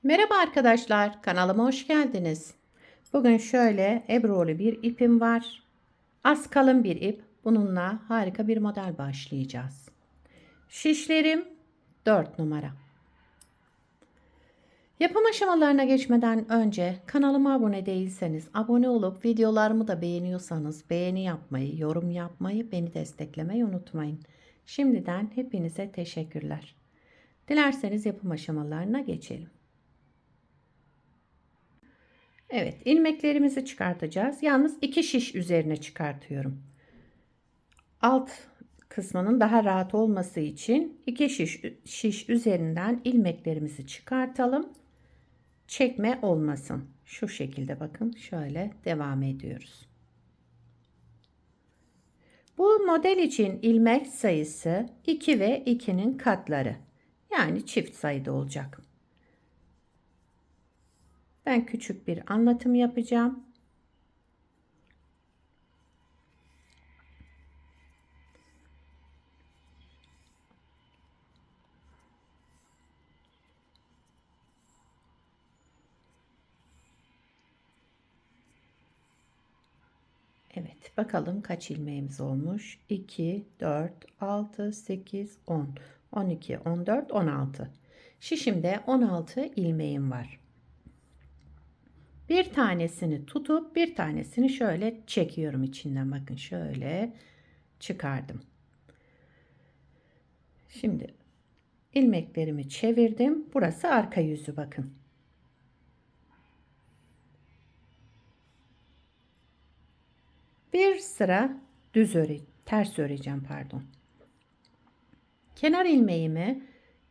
Merhaba arkadaşlar, kanalıma hoş geldiniz. Bugün şöyle ebrulu bir ipim var. Az kalın bir ip. Bununla harika bir model başlayacağız. Şişlerim 4 numara. Yapım aşamalarına geçmeden önce kanalıma abone değilseniz abone olup videolarımı da beğeniyorsanız beğeni yapmayı, yorum yapmayı, beni desteklemeyi unutmayın. Şimdiden hepinize teşekkürler. Dilerseniz yapım aşamalarına geçelim. Evet, ilmeklerimizi çıkartacağız. Yalnız 2 şiş üzerine çıkartıyorum. Alt kısmının daha rahat olması için 2 şiş üzerinden ilmeklerimizi çıkartalım. Çekme olmasın. Şu şekilde bakın, şöyle devam ediyoruz. Bu model için ilmek sayısı 2 ve 2'nin katları. Yani çift sayıda olacak. Ben küçük bir anlatım yapacağım. Evet, bakalım kaç ilmeğimiz olmuş. 2, 4, 6, 8, 10, 12, 14, 16. Şişimde 16 ilmeğim var. Bir tanesini tutup bir tanesini şöyle çekiyorum içinden. Bakın şöyle çıkardım. Şimdi ilmeklerimi çevirdim. Burası arka yüzü bakın. Bir sıra ters öreceğim pardon. Kenar ilmeğimi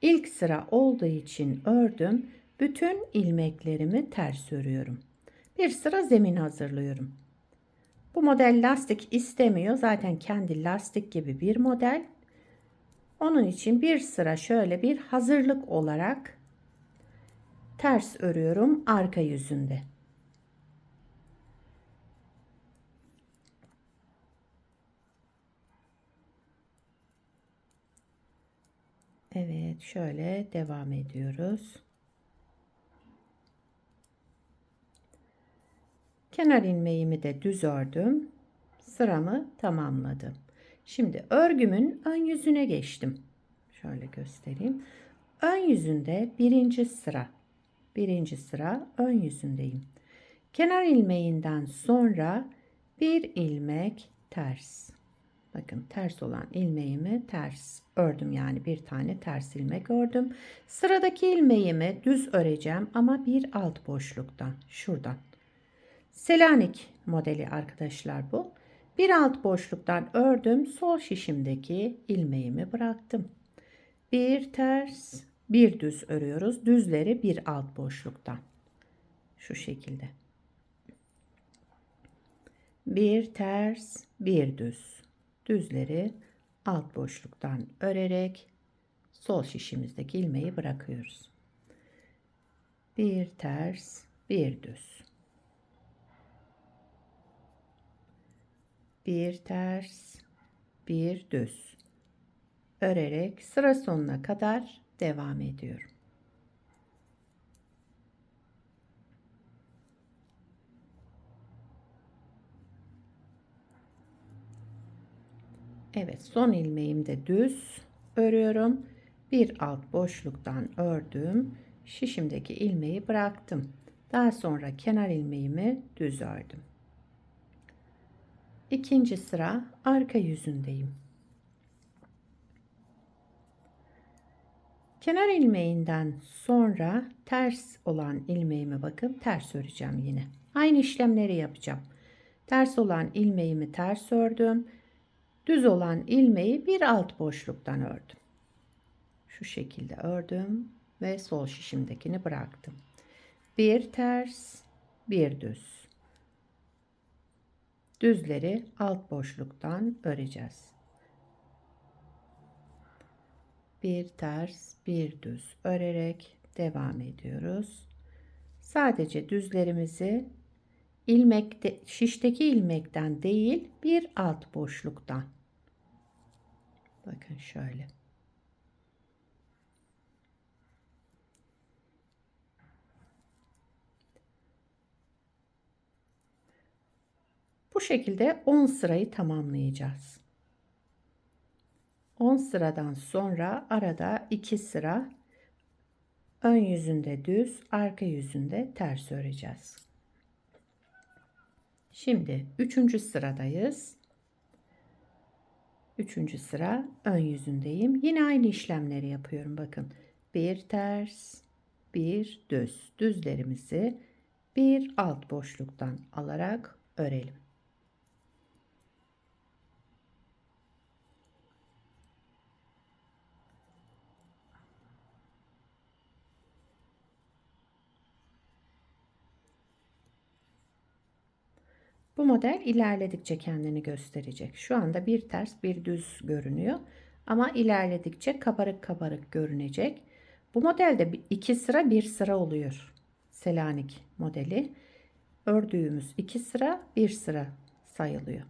ilk sıra olduğu için ördüm. Bütün ilmeklerimi ters örüyorum. Bir sıra zemin hazırlıyorum. Bu model lastik istemiyor. Zaten kendi lastik gibi bir model. Onun için bir sıra şöyle bir hazırlık olarak ters örüyorum arka yüzünde. Evet, şöyle devam ediyoruz. Kenar ilmeğimi de düz ördüm. Sıramı tamamladım. Şimdi örgümün ön yüzüne geçtim. Şöyle göstereyim. Ön yüzünde birinci sıra ön yüzündeyim. Kenar ilmeğinden sonra bir ilmek ters. Bakın ters olan ilmeğimi ters ördüm, yani bir tane ters ilmek ördüm. Sıradaki ilmeğimi düz öreceğim ama bir alt boşluktan, şuradan. Selanik modeli arkadaşlar bu. Bir alt boşluktan ördüm. Sol şişimdeki ilmeğimi bıraktım. Bir ters, bir düz örüyoruz. Düzleri bir alt boşluktan. Şu şekilde. Bir ters, bir düz. Düzleri alt boşluktan örerek sol şişimizdeki ilmeği bırakıyoruz. Bir ters, bir düz. Bir ters, bir düz örerek sıra sonuna kadar devam ediyorum. Evet, son ilmeğimde düz örüyorum. Bir alt boşluktan ördüm. Şişimdeki ilmeği bıraktım. Daha sonra kenar ilmeğimi düz ördüm. İkinci sıra arka yüzündeyim. Kenar ilmeğinden sonra ters olan ilmeğime bakın, ters öreceğim yine. Aynı işlemleri yapacağım. Ters olan ilmeğimi ters ördüm. Düz olan ilmeği bir alt boşluktan ördüm. Şu şekilde ördüm ve sol şişimdekini bıraktım. Bir ters, bir düz. Düzleri alt boşluktan öreceğiz. Bir ters, bir düz örerek devam ediyoruz. Sadece düzlerimizi şişteki ilmekten değil, bir alt boşluktan. Bakın şöyle. Bu şekilde 10 sırayı tamamlayacağız. 10 sıradan sonra arada 2 sıra ön yüzünde düz, arka yüzünde ters öreceğiz. Şimdi 3. sıradayız. 3. sıra ön yüzündeyim. Yine aynı işlemleri yapıyorum. Bakın. Bir ters, bir düz. Düzlerimizi bir alt boşluktan alarak örelim. Bu model ilerledikçe kendini gösterecek. Şu anda bir ters bir düz görünüyor. Ama ilerledikçe kabarık kabarık görünecek. Bu modelde 2 sıra bir sıra oluyor. Selanik modeli. Ördüğümüz 2 sıra bir sıra sayılıyor.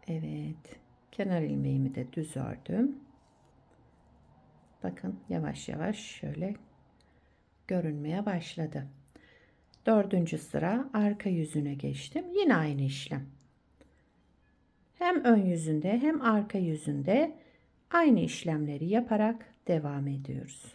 Evet. Kenar ilmeğimi de düz ördüm. Bakın yavaş yavaş şöyle görünmeye başladı. 4. sıra arka yüzüne geçtim. Yine aynı işlem. Hem ön yüzünde hem arka yüzünde aynı işlemleri yaparak devam ediyoruz.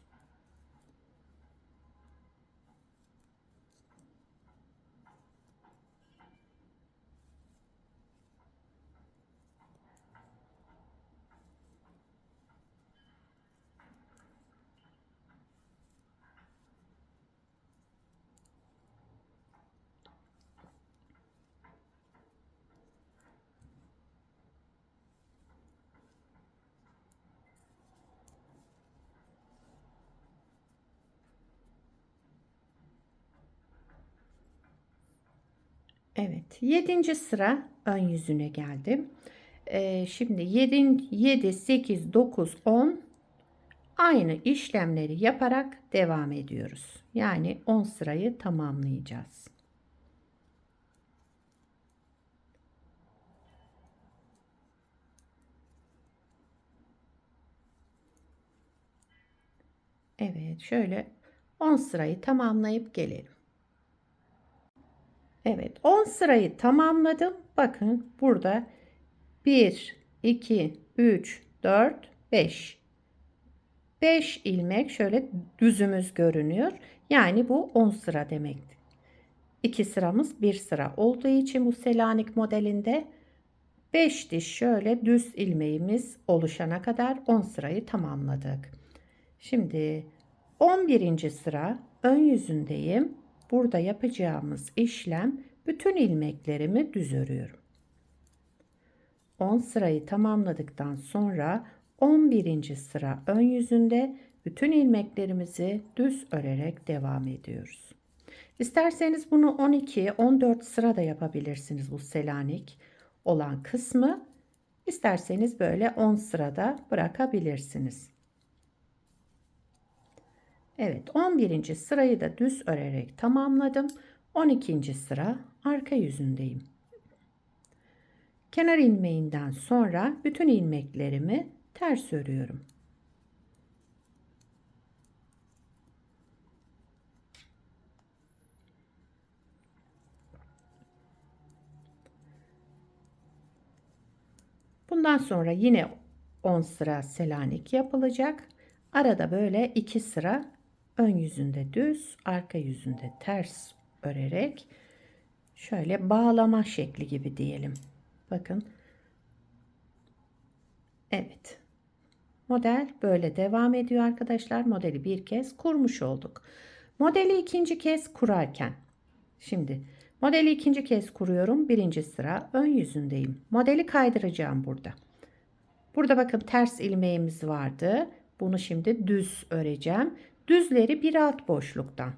Evet, 7. sıra ön yüzüne geldim. Şimdi 7, 8, 9, 10 aynı işlemleri yaparak devam ediyoruz. Yani 10 sırayı tamamlayacağız. Evet, şöyle 10 sırayı tamamlayıp gelelim. Evet, 10 sırayı tamamladım. Bakın burada 1, 2, 3, 4, 5. 5 ilmek şöyle düzümüz görünüyor. Yani bu 10 sıra demektir. 2 sıramız 1 sıra olduğu için bu Selanik modelinde 5 diş şöyle düz ilmeğimiz oluşana kadar 10 sırayı tamamladık. Şimdi 11. sıra ön yüzündeyim. Burada yapacağımız işlem bütün ilmeklerimi düz örüyorum. 10 sırayı tamamladıktan sonra 11. sıra ön yüzünde bütün ilmeklerimizi düz örerek devam ediyoruz. İsterseniz bunu 12, 14 sıra da yapabilirsiniz bu Selanik olan kısmı. İsterseniz böyle 10 sırada bırakabilirsiniz. Evet, 11. sırayı da düz örerek tamamladım. 12. sıra arka yüzündeyim. Kenar ilmeğinden sonra bütün ilmeklerimi ters örüyorum. Bundan sonra yine 10 sıra Selanik yapılacak. Arada böyle 2 sıra ön yüzünde düz, arka yüzünde ters örerek şöyle bağlama şekli gibi diyelim. Bakın. Evet. Model böyle devam ediyor arkadaşlar. Modeli bir kez kurmuş olduk. Modeli ikinci kez kurarken. Şimdi modeli ikinci kez kuruyorum. Birinci sıra ön yüzündeyim. Modeli kaydıracağım burada. Burada bakın ters ilmeğimiz vardı. Bunu şimdi düz öreceğim. Düzleri bir alt boşluktan.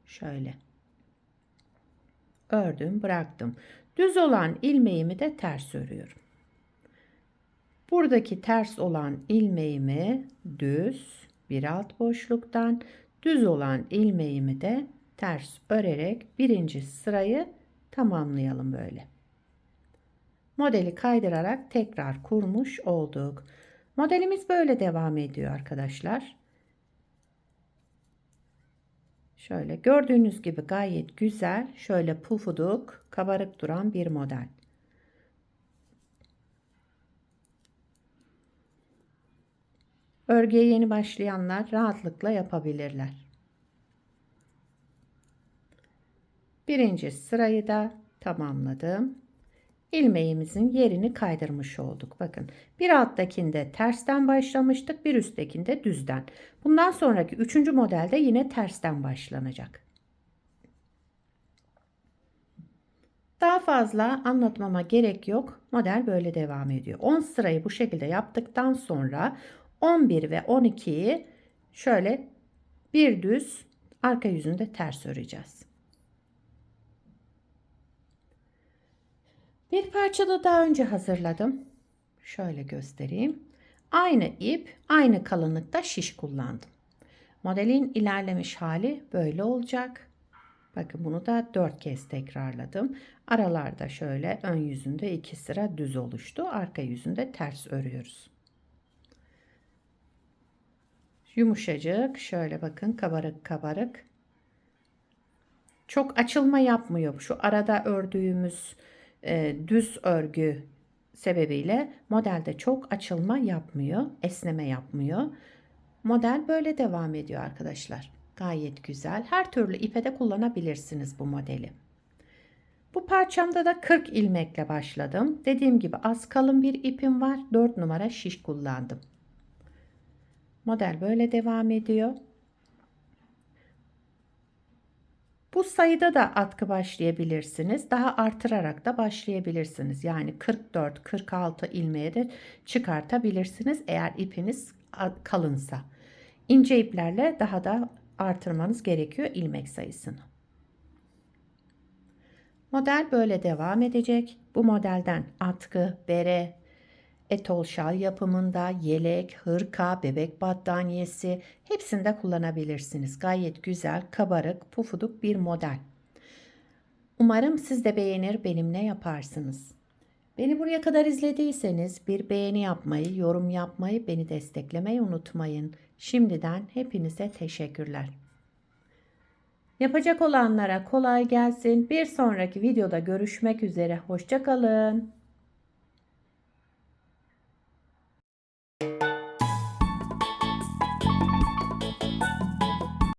Şöyle. Ördüm, bıraktım. Düz olan ilmeğimi de ters örüyorum. Buradaki ters olan ilmeğimi düz bir alt boşluktan, düz olan ilmeğimi de ters örerek birinci sırayı tamamlayalım böyle. Modeli kaydırarak tekrar kurmuş olduk. Modelimiz böyle devam ediyor arkadaşlar. Şöyle gördüğünüz gibi gayet güzel, şöyle pufuduk, kabarık duran bir model. Örgüye yeni başlayanlar rahatlıkla yapabilirler. Birinci sırayı da tamamladım. İlmeğimizin yerini kaydırmış olduk. Bakın bir alttakinde tersten başlamıştık, bir üsttekinde düzden. Bundan sonraki 3. modelde yine tersten başlanacak. Daha fazla anlatmama gerek yok. Model böyle devam ediyor. 10 sırayı bu şekilde yaptıktan sonra 11 ve 12'yi şöyle bir düz arka yüzünde ters öreceğiz. Bir parça da daha önce hazırladım. Şöyle göstereyim. Aynı ip, aynı kalınlıkta şiş kullandım. Modelin ilerlemiş hali böyle olacak. Bakın bunu da 4 kez tekrarladım. Aralarda şöyle ön yüzünde 2 sıra düz oluştu. Arka yüzünde ters örüyoruz. Yumuşacık, şöyle bakın, kabarık kabarık. Çok açılma yapmıyor. Şu arada ördüğümüz düz örgü sebebiyle modelde çok açılma yapmıyor, esneme yapmıyor. Model böyle devam ediyor arkadaşlar. Gayet güzel. Her türlü ipe de kullanabilirsiniz bu modeli. Bu parçamda da 40 ilmekle başladım. Dediğim gibi az kalın bir ipim var. 4 numara şiş kullandım. Model böyle devam ediyor. Bu sayıda da atkı başlayabilirsiniz. Daha artırarak da başlayabilirsiniz. Yani 44-46 ilmeğe de çıkartabilirsiniz eğer ipiniz kalınsa. İnce iplerle daha da artırmanız gerekiyor ilmek sayısını. Model böyle devam edecek. Bu modelden atkı, bere, etol şal yapımında, yelek, hırka, bebek battaniyesi hepsinde kullanabilirsiniz. Gayet güzel, kabarık, pufuduk bir model. Umarım siz de beğenir, benimle yaparsınız. Beni buraya kadar izlediyseniz bir beğeni yapmayı, yorum yapmayı, beni desteklemeyi unutmayın. Şimdiden hepinize teşekkürler. Yapacak olanlara kolay gelsin. Bir sonraki videoda görüşmek üzere. Hoşça kalın.